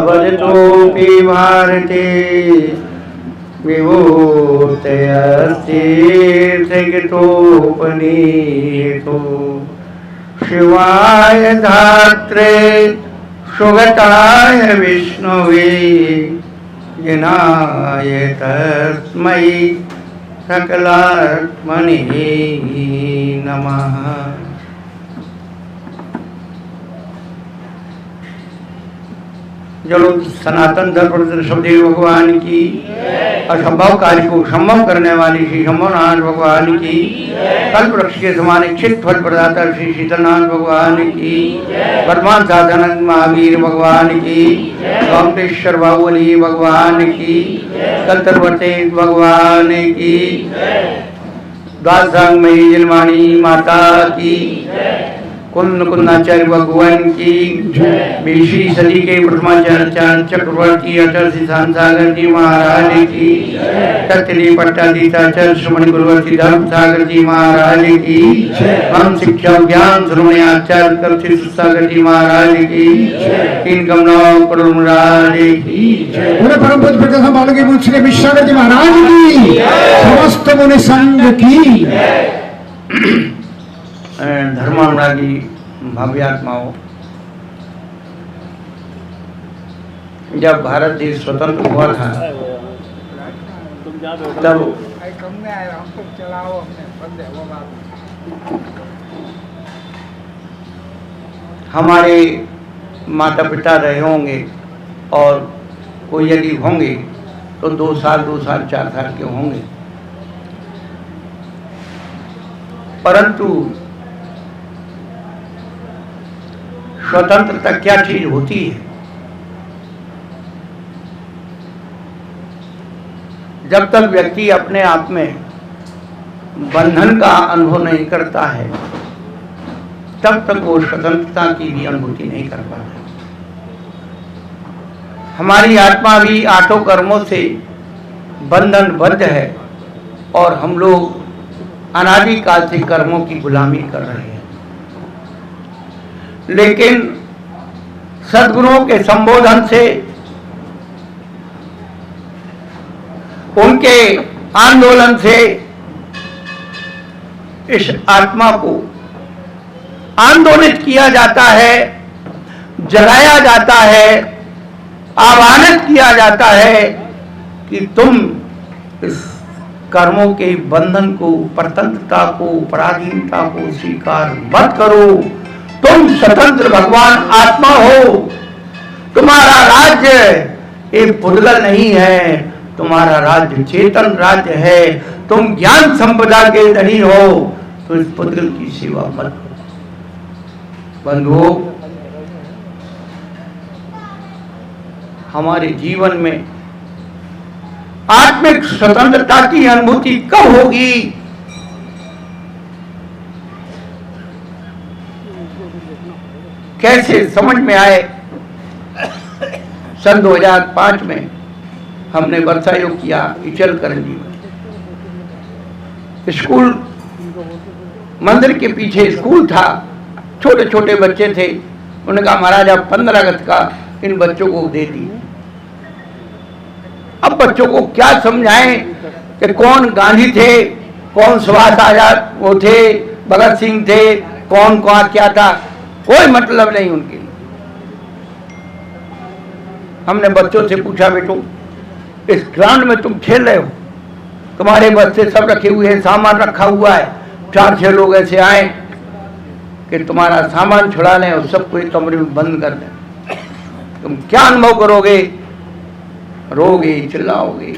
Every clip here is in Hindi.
भजतोऽपि भारते विभूतयस्तीर्थगतोपनीतो शिवाय धात्रे सुगताय विष्णवे जिनाय तस्मै सकलात्मने नमः। चलो सनातन धर्म शब्देव भगवान की, असंभव कार्य को संभव करने वाली श्री शंभुनाथ भगवान की, कल्प वृक्ष के समान इच्छित फल प्रदाता श्री शीतलनाथ भगवान की, वर्तमान साधन महावीर भगवान की, गोमटेश्वर बाहुबली भगवान की, कलतरवते भगवान की, द्वादशांगमयी जलमानी माता की, कुंदाचार्य भगवान की, 20वीं सदी के प्रथमाचार्य चक्रवर्ती आचार्य सागर जी महाराज की, तत्ली पट्टाधीशाचार्य श्रमण गुरुवर्ती धर्म सागर जी महाराज की, हम शिक्षा ज्ञान श्रमण आचार्य सागर जी महाराज की, तीन कमलाओं महाराज की, परम पूज्य बालकी श्री विश्वनाथ जी महाराज की, समस्त मुनि संघ की। धर्मानुरागी भव्यात्माओं, जब भारत देश स्वतंत्र हुआ था तब हमारे माता पिता रहे होंगे और कोई यदि होंगे तो 2 साल 4 साल के होंगे, परंतु स्वतंत्रता क्या चीज होती है? जब तक व्यक्ति अपने आप में बंधन का अनुभव नहीं करता है तब तक वो स्वतंत्रता की भी अनुभूति नहीं कर पाता। हमारी आत्मा भी 8 कर्मों से बंधनबद्ध है और हम लोग अनादिकाल से कर्मों की गुलामी कर रहे हैं। लेकिन सद्गुरुओं के संबोधन से, उनके आंदोलन से इस आत्मा को आंदोलित किया जाता है, जगाया जाता है, आह्वानित किया जाता है कि तुम इस कर्मों के बंधन को, परतंत्रता को, पराधीनता को स्वीकार मत करो। तुम स्वतंत्र भगवान आत्मा हो। तुम्हारा राज्य एक पुद्गल नहीं है, तुम्हारा राज्य चेतन राज्य है। तुम ज्ञान संपदा के धनी हो, तो इस पुद्गल की सेवा मत करो। बंधुओं, हमारे जीवन में आत्मिक स्वतंत्रता की अनुभूति कब होगी? कैसे समझ में आए? सन 2005 में हमने वर्षा योग किया इचल करंजी में। स्कूल, मंदिर के पीछे स्कूल था, छोटे छोटे बच्चे थे। उन्होंने कहा महाराज आप 15 अगस्त का इन बच्चों को दे दिए। अब बच्चों को क्या समझाएं कि कौन गांधी थे, कौन सुभाष आजाद वो थे, भगत सिंह थे, कौन क्या था, कोई मतलब नहीं उनके लिए। हमने बच्चों से पूछा बेटो इस ग्राउंड में तुम खेल रहे हो, तुम्हारे बच्चे सब रखे हुए हैं, सामान रखा हुआ है, 4-6 लोग ऐसे आए कि तुम्हारा सामान छुड़ा लें और सबको एक कमरे में बंद कर दें, तुम क्या अनुभव करोगे? रोगे, चिल्लाओगे।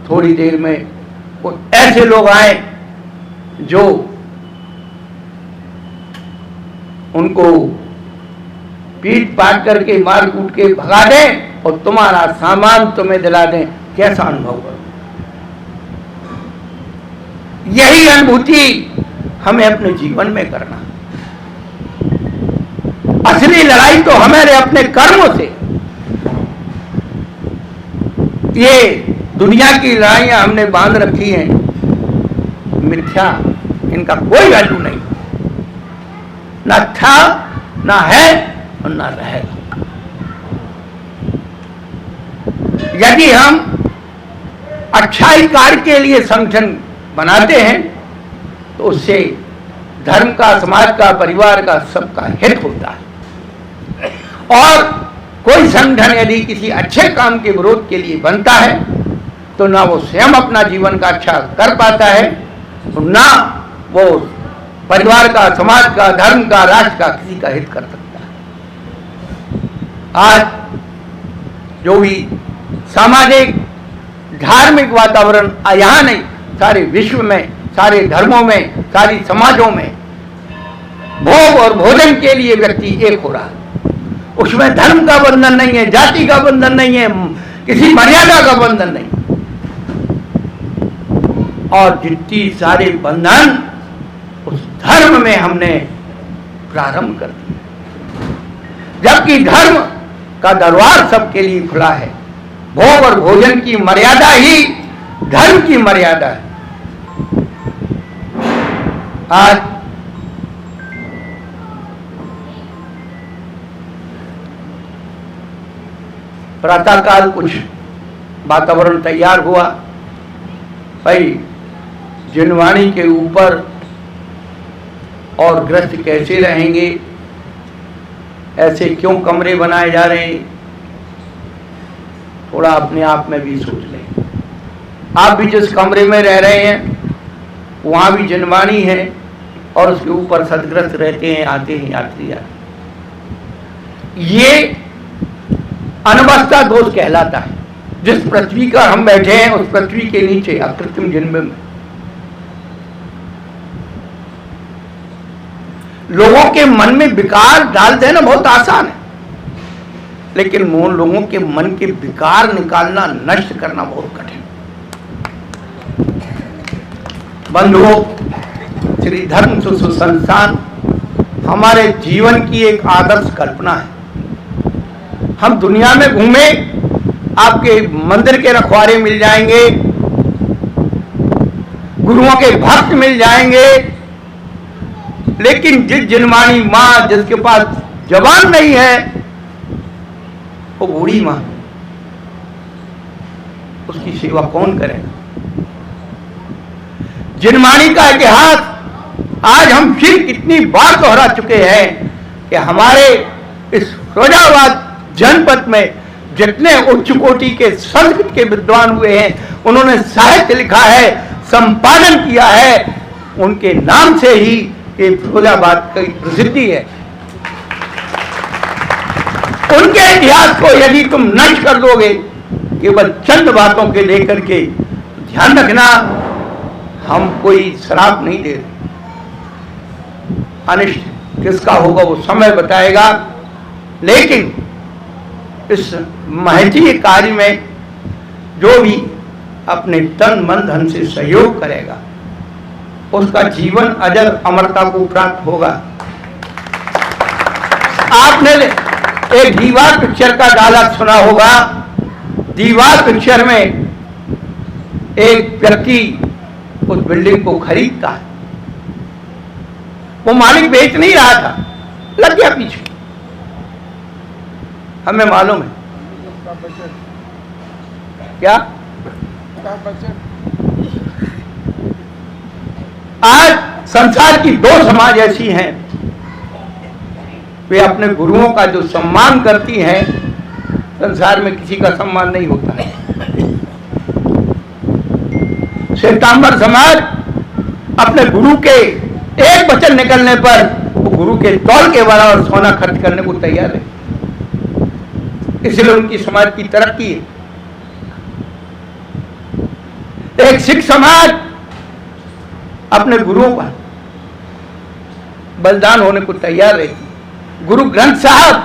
थोड़ी देर में वो ऐसे लोग आए जो उनको पीट पाट करके मार कूट के भगा दें और तुम्हारा सामान तुम्हें दिला दें। कैसा अनुभव करो? यही अनुभूति हमें अपने जीवन में करना। असली लड़ाई तो हमारे अपने कर्मों से। ये दुनिया की लड़ाइयां हमने बांध रखी हैं, मिथ्या, इनका कोई वैल्यू नहीं। न था, न है और न रहेगा। यदि हम अच्छाई कार्य के लिए संगठन बनाते हैं तो उससे धर्म का, समाज का, परिवार का, सबका हित होता है। और कोई संगठन यदि किसी अच्छे काम के विरोध के लिए बनता है तो ना वो स्वयं अपना जीवन का अच्छा कर पाता है, तो ना वो परिवार का, समाज का, धर्म का, राष्ट्र का किसी का हित कर सकता है। आज जो भी सामाजिक धार्मिक वातावरण यहाँ नहीं, सारे विश्व में, सारे धर्मों में, सारी समाजों में भोग और भोजन के लिए व्यक्ति एक हो रहा है। उसमें धर्म का बंधन नहीं है, जाति का बंधन नहीं है, किसी मर्यादा का बंधन नहीं। और जितनी सारे बंधन उस धर्म में हमने प्रारंभ कर दिया, जबकि धर्म का दरबार सबके लिए खुला है। भोग और भोजन की मर्यादा ही धर्म की मर्यादा है। आज प्रातःकाल कुछ वातावरण तैयार हुआ, भाई जिनवाणी के ऊपर और ग्रस्त कैसे रहेंगे, ऐसे क्यों कमरे बनाए जा रहे हैं। थोड़ा अपने आप में भी सोच लें। आप भी जिस कमरे में रह रहे हैं वहाँ भी जिनवाणी है और उसके ऊपर सदग्रस्त रहते हैं, आते हैं यात्री आते। ये अनवस्था दोष कहलाता है। जिस पृथ्वी का हम बैठे हैं उस पृथ्वी के नीचे अकृत्रिम जन्म में लोगों के मन में विकार डाल देना बहुत आसान है, लेकिन लोगों के मन के विकार निकालना, नष्ट करना बहुत कठिन। बंधुओं, श्री धर्म शिशु संस्थान हमारे जीवन की एक आदर्श कल्पना है। हम दुनिया में घूमे, आपके मंदिर के रखवारे मिल जाएंगे, गुरुओं के भक्त मिल जाएंगे, लेकिन जिस जिनवाणी माँ जिसके पास जबान नहीं है वो बूढ़ी माँ, उसकी सेवा कौन करेगा। जिनवाणी का इतिहास आज हम फिर कितनी बार दोहरा चुके हैं कि हमारे इस फिरोजाबाद जनपद में जितने उच्च कोटि के संस्कृत के विद्वान हुए हैं, उन्होंने साहित्य लिखा है, संपादन किया है, उनके नाम से ही ये फिरोजाबाद की प्रसिद्धि है। उनके इतिहास को यदि तुम नष्ट कर दोगे केवल चंद बातों के लेकर के, ध्यान रखना हम कोई श्राप नहीं दे रहे। अनिष्ट किसका होगा वो समय बताएगा, लेकिन इस महती कार्य में जो भी अपने तन मन धन से सहयोग करेगा उसका जीवन अजर अमरता को प्राप्त होगा। आपने एक दीवार पिक्चर का डायलॉग सुना होगा। दीवार पिक्चर में एक व्यक्ति उस बिल्डिंग को खरीदता है, वो मालिक बेच नहीं रहा था, लग गया पीछे, हमें मालूम है क्या। आज संसार की दो समाज ऐसी हैं, वे अपने गुरुओं का जो सम्मान करती हैं, संसार में किसी का सम्मान नहीं होता है। श्वेतांबर समाज अपने गुरु के एक वचन निकलने पर वो गुरु के तौल के बराबर सोना खर्च करने को तैयार है, इसलिए उनकी समाज की तरक्की है। एक सिख समाज अपने गुरुओं का बलिदान होने को तैयार रहती। गुरु ग्रंथ साहब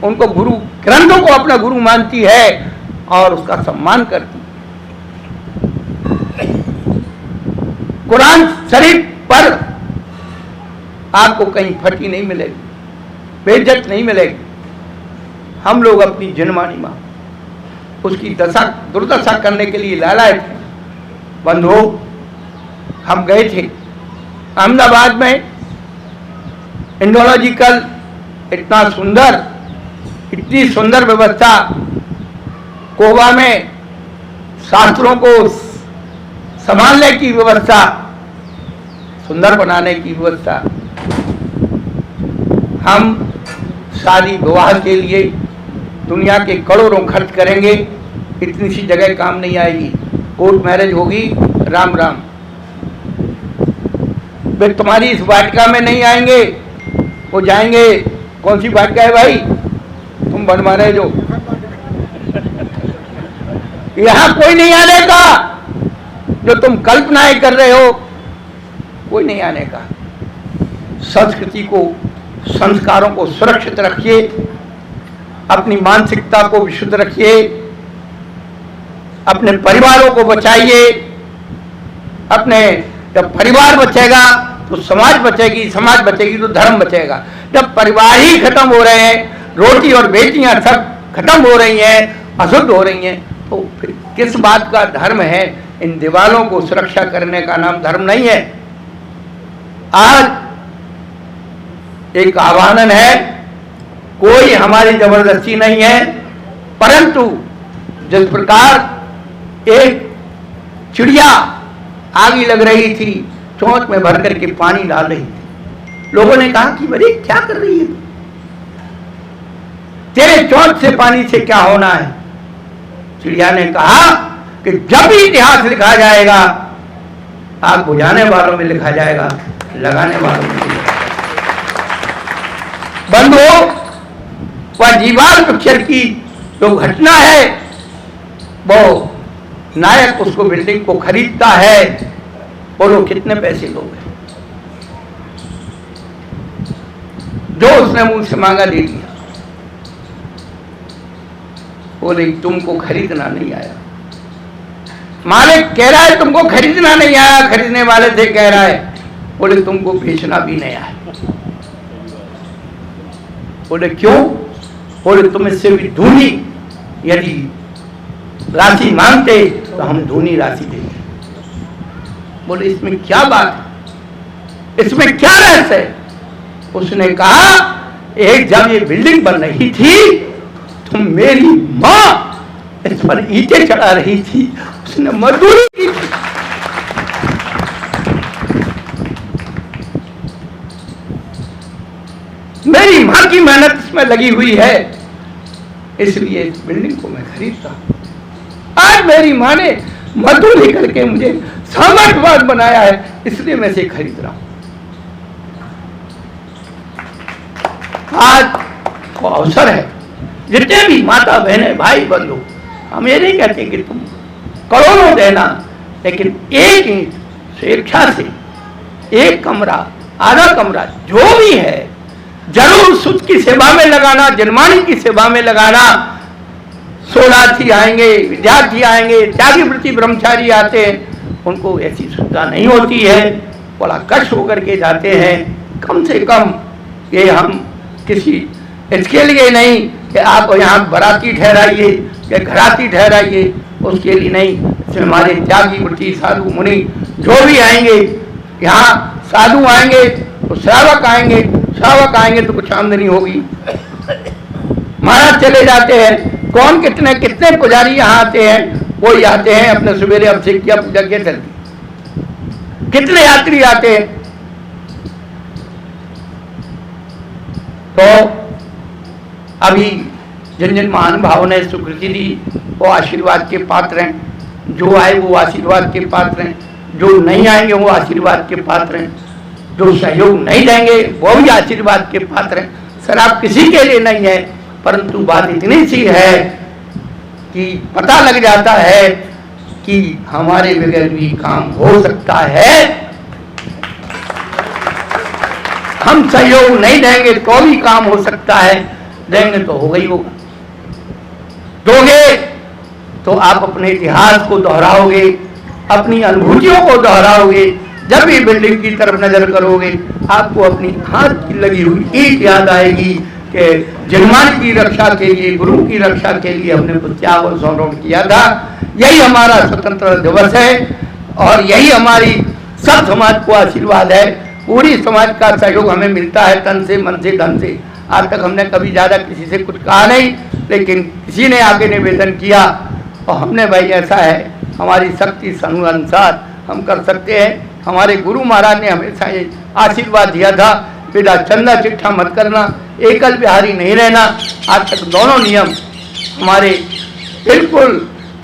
उनको गुरु ग्रंथों को अपना गुरु मानती है और उसका सम्मान करती। कुरान शरीफ पर आपको कहीं फटी नहीं मिलेगी, बेइज्जत नहीं मिलेगी। हम लोग अपनी जिनवाणी मां उसकी दशा दुर्दशा करने के लिए लालायत थे। बंधुओं, हम गए थे अहमदाबाद में, इंडोलॉजिकल इतनी सुंदर व्यवस्था, कोबा में शास्त्रों को संभालने की व्यवस्था, सुंदर बनाने की व्यवस्था। हम शादी विवाह के लिए दुनिया के करोड़ों खर्च करेंगे, इतनी सी जगह काम नहीं आएगी। कोर्ट मैरिज होगी, राम राम। वे तुम्हारी इस वाटिका में नहीं आएंगे, वो जाएंगे। कौन सी वाटिका है भाई, तुम बनवा रहे जो? यहां कोई नहीं आने का, जो तुम कल्पनाएं कर रहे हो, कोई नहीं आने का। संस्कृति को, संस्कारों को सुरक्षित रखिए, अपनी मानसिकता को विशुद्ध रखिए, अपने परिवारों को बचाइए। जब परिवार बचेगा तो समाज बचेगी, समाज बचेगी तो धर्म बचेगा। जब परिवार ही खत्म हो रहे हैं, रोटी और बेटियां सब खत्म हो रही हैं, अशुद्ध हो रही हैं, तो फिर किस बात का धर्म है? इन दीवारों को सुरक्षा करने का नाम धर्म नहीं है। आज एक आह्वान है, कोई हमारी जबरदस्ती नहीं है, परंतु जिस प्रकार एक चिड़िया आगी लग रही थी, चोंच में भर करके पानी डाल रही थी, लोगों ने कहा कि अरे क्या कर रही है, तेरे चोंच से पानी से क्या होना है? चिड़िया ने कहा कि जब भी इतिहास लिखा जाएगा, आग बुझाने वालों में लिखा जाएगा, लगाने वालों में लिखा जाएगा। बंधुओं, वह जीवाल पिक्चर की जो घटना है, वो नायक उसको बिल्डिंग को खरीदता है, और वो कितने पैसे लोगे? जो उसने मुंह से मांगा दे दिया। बोले तुमको खरीदना नहीं आया। मालिक कह रहा है तुमको खरीदना नहीं आया, खरीदने वाले से कह रहा है, बोले तुमको बेचना भी नहीं आया। बोले क्यों? बोले तुम इससे भी धूनी यदि राशि मांगते तो हम धूनी राशि देंगे। बोले इसमें क्या बात है, इसमें क्या रहस्य है? उसने कहा एक जब ये बिल्डिंग बन रही थी तो मेरी माँ इस पर ईंटें चढ़ा रही थी, उसने मजदूरी की थी। मेरी माँ की मेहनत इसमें लगी हुई है, इसलिए इस बिल्डिंग को मैं खरीदता। आज मेरी माँ ने मजदूरी करके मुझे सामर्थ्यवान बनाया है, इसलिए मैं इसे खरीद रहा हूं। आज वो अवसर है, जितने भी माता बहने भाई बंधु, हम ये नहीं कहते कि तुम करोड़ों देना, लेकिन एक ईंट स्वेच्छा से एक कमरा, आधा कमरा, जो भी है, जरूर सुध की सेवा में लगाना, जनमानी की सेवा में लगाना। शोधार्थी आएंगे, विद्यार्थी आएंगे, त्यागी वृत्ति ब्रह्मचारी आते हैं, उनको ऐसी सुविधा नहीं होती है, बड़ा कष्ट होकर के जाते हैं। कम से कम ये हम किसी इसके लिए नहीं कि आप यहाँ बराती ठहराइए या घराती ठहराइए, उसके लिए नहीं। इसमें हमारे त्यागी वृत्ति साधु मुनि जो भी आएंगे, यहाँ साधु आएंगे तो श्रावक आएंगे, श्रावक आएंगे तो कुछ आमदनी होगी। महाराज चले जाते हैं, कौन कितने कितने पुजारी यहाँ आते हैं, कोई आते हैं अपने सवेरे अभिषेक किया, पूजा किया, चल दी। कितने यात्री आते हैं। तो अभी जिन जिन महानुभावों ने स्वीकृति दी वो आशीर्वाद के पात्र हैं, जो आए वो आशीर्वाद के पात्र हैं, जो नहीं आएंगे वो आशीर्वाद के पात्र हैं, जो सहयोग नहीं देंगे वो भी आशीर्वाद के पात्र हैं। शराब किसी के लिए नहीं है, परंतु बात इतनी सी है कि पता लग जाता है कि हमारे बगैर भी काम हो सकता है। हम सहयोग नहीं देंगे तो भी काम हो सकता है, देंगे तो होगा ही होगा। दोगे तो आप अपने इतिहास को दोहराओगे, अपनी अनुभूतियों को दोहराओगे। जब भी बिल्डिंग की तरफ नजर करोगे, आपको अपनी हाथ की लगी हुई ईंट याद आएगी कि जनमान की रक्षा के लिए, गुरु की रक्षा के लिए हमने कुछ त्याग और समर्पण किया था। यही हमारा स्वतंत्रता दिवस है और यही हमारी सब समाज को आशीर्वाद है। पूरी समाज का सहयोग हमें मिलता है, तन से, मन से, धन से। आज तक हमने कभी ज़्यादा किसी से कुछ कहा नहीं, लेकिन किसी ने आके निवेदन किया और हमने भाई ऐसा है, हमारी शक्ति अनुसार हम कर सकते हैं। हमारे गुरु महाराज ने हमेशा ये आशीर्वाद दिया था, बेटा चंदा चिट्ठा मत करना, एकल बिहारी नहीं रहना। आज तक दोनों नियम हमारे बिल्कुल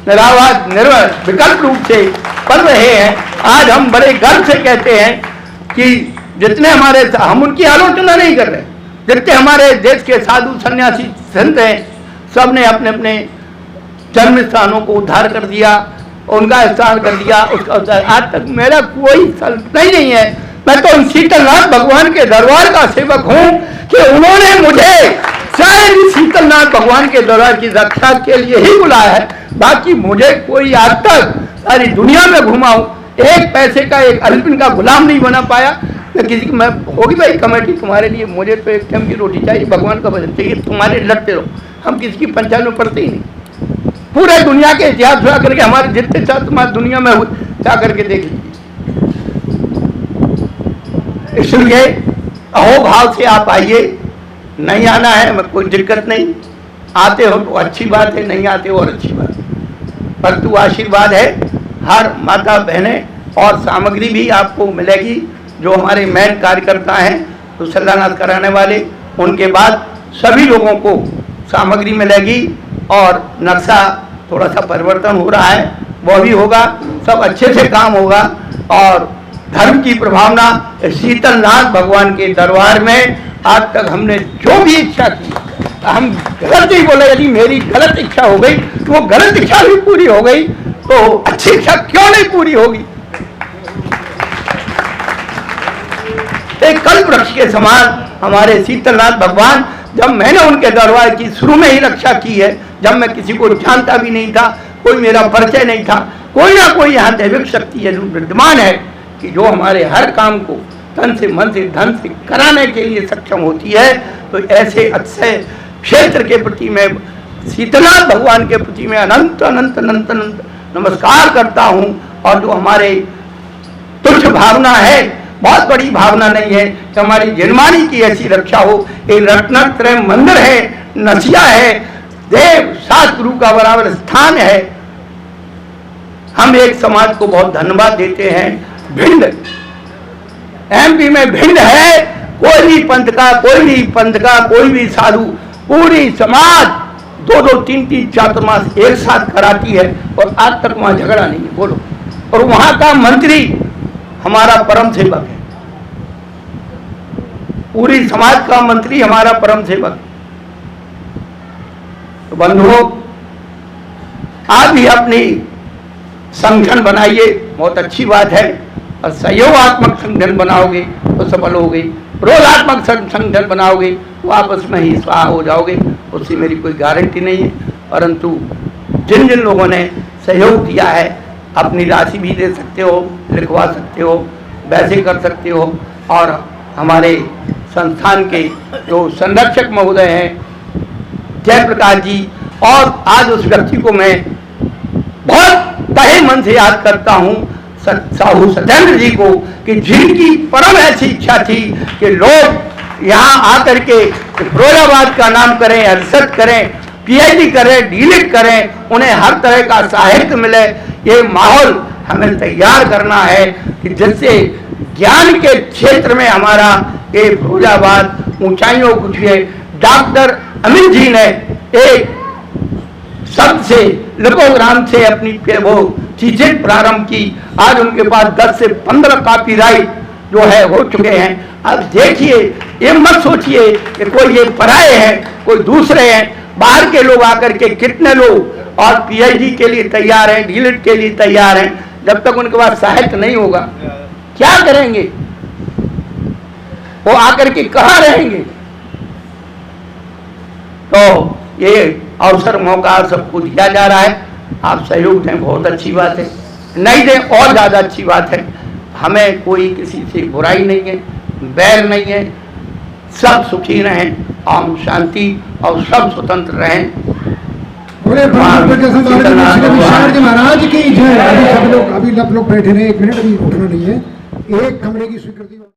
निरावाद विकल्प रूप से पढ़ रहे हैं। आज हम बड़े गर्व से कहते हैं कि जितने हमारे, हम उनकी आलोचना नहीं कर रहे, जितने हमारे देश के साधु सन्यासी संत हैं, सब ने अपने अपने जन्म स्थानों को उद्धार कर दिया, उनका स्थान कर दिया। उसका आज तक मेरा कोई सल्तन ही नहीं है। मैं तो शीतलनाथ भगवान के दरबार का सेवक हूँ कि उन्होंने मुझे शायद शीतलनाथ भगवान के दरबार की रक्षा के लिए ही बुलाया है। बाकी मुझे कोई आज तक सारी दुनिया में घुमाऊं, एक पैसे का, एक अल्पिन का गुलाम नहीं बना पाया। मैं किसी की, मैं होगी भाई कमेटी तुम्हारे लिए, मुझे तो एक टाइम की रोटी चाहिए, भगवान का भजन चाहिए, तुम्हारे लड़ते रहो। हम किसी की पंचायत में पढ़ते ही नहीं। पूरे दुनिया के इतिहास जा करके हमारे जितने साथ तुम्हारी दुनिया में हुए जा करके देख लीजिए। इसलिए अहोभाव से आप आइए, नहीं आना है मैं कोई दिक्कत नहीं, आते हो तो अच्छी बात है, नहीं आते हो और अच्छी बात है। परंतु आशीर्वाद है, हर माता बहनें और सामग्री भी आपको मिलेगी। जो हमारे मेन कार्यकर्ता हैं तो सल्लानाथ कराने वाले, उनके बाद सभी लोगों को सामग्री मिलेगी और नक्शा थोड़ा सा परिवर्तन हो रहा है, वह भी होगा, सब अच्छे से काम होगा। और धर्म की प्रभावना शीतलनाथ भगवान के दरबार में आज तक हमने जो भी इच्छा की, हम गलत नहीं बोले, यदि मेरी गलत इच्छा हो गई तो वो गलत इच्छा भी पूरी हो गई, तो अच्छी इच्छा क्यों नहीं पूरी होगी। एक कल्प वृक्ष के समान हमारे शीतलनाथ भगवान, जब मैंने उनके दरबार की शुरू में ही रक्षा की है, जब मैं किसी को जानता भी नहीं था, कोई मेरा परिचय नहीं था, कोई ना कोई यहाँ दैविक शक्ति विद्यमान है कि जो हमारे हर काम को तन से, मन से, धन से कराने के लिए सक्षम होती है। तो ऐसे अच्छे क्षेत्र के प्रति मैं शीतलनाथ भगवान के प्रति मैं अनंत अनंत अनंत अनंत नमस्कार करता हूँ। और जो हमारे तुच्छ भावना है, बहुत बड़ी भावना नहीं है कि हमारी जनमानी की ऐसी रक्षा हो। एक रत्नत्रय मंदिर है, नसिया है, देव सात गुरु का बराबर स्थान है। हम एक समाज को बहुत धन्यवाद देते हैं। भिंड एमपी में भिंड है, कोई भी पंथ का, कोई भी साधु, पूरी समाज 2-2, 3-3, 4 मास एक साथ कराती है और आज तक वहां झगड़ा नहीं है, बोलो। और वहां का मंत्री हमारा परम सेवक है, पूरी समाज का मंत्री हमारा परम सेवक। तो बंधुओं, आप भी अपनी संगठन बनाइए, बहुत अच्छी बात है। और सहयोगात्मक संगठन बनाओगे तो सफल होगे, रोधात्मक संगठन बनाओगे तो आपस में ही स्वाहा हो जाओगे, उससे मेरी कोई गारंटी नहीं है। परंतु जिन जिन लोगों ने सहयोग दिया है, अपनी राशि भी दे सकते हो, लिखवा सकते हो, वैसे कर सकते हो। और हमारे संस्थान के जो संरक्षक महोदय हैं जयप्रकाश जी, और आज उस व्यक्ति को मैं बहुत तहे मन से याद करता हूँ, साहू सत्येंद्र जी को, कि जिनकी परम ऐसी इच्छा थी कि लोग यहाँ आकर के फिरोजाबाद का नाम करें, रिसर्च करें, पीएचडी करें, डीलिट करें, उन्हें हर तरह का साहित्य मिले। ये माहौल हमें तैयार करना है कि जिससे ज्ञान के क्षेत्र में हमारा ये फिरोजाबाद ऊंचाइयों को छुए। डॉक्टर अमित जी ने एक शब्द से, लिपोग्राम से अपनी वो चीजें प्रारंभ की। आज उनके पास 10 से 15 कॉपीराइट जो है हो चुके हैं। अब देखिए, ये मत सोचिए कि कोई ये पराए हैं, कोई दूसरे हैं। बाहर के लोग आकर के कितने लोग और पीएचडी के लिए तैयार हैं, डीलिट के लिए तैयार हैं। जब तक उनके पास साहित्य नहीं होगा क्या करेंगे वो, आकर के कहाँ रहेंगे। तो ये अवसर, मौका सबको दिया जा रहा है। आप सहयोग दें, बहुत अच्छी बात है, नहीं दें और ज़्यादा अच्छी बात है। हमें कोई किसी से बुराई नहीं है, बैर नहीं है, सब सुखी रहें, आम शांति और सब स्वतंत्र रहें। बोले महाराज की जय। अभी सब लोग बैठे रहे, 1 मिनट, अभी उठना नहीं है। एक कमरे की स्वीकृति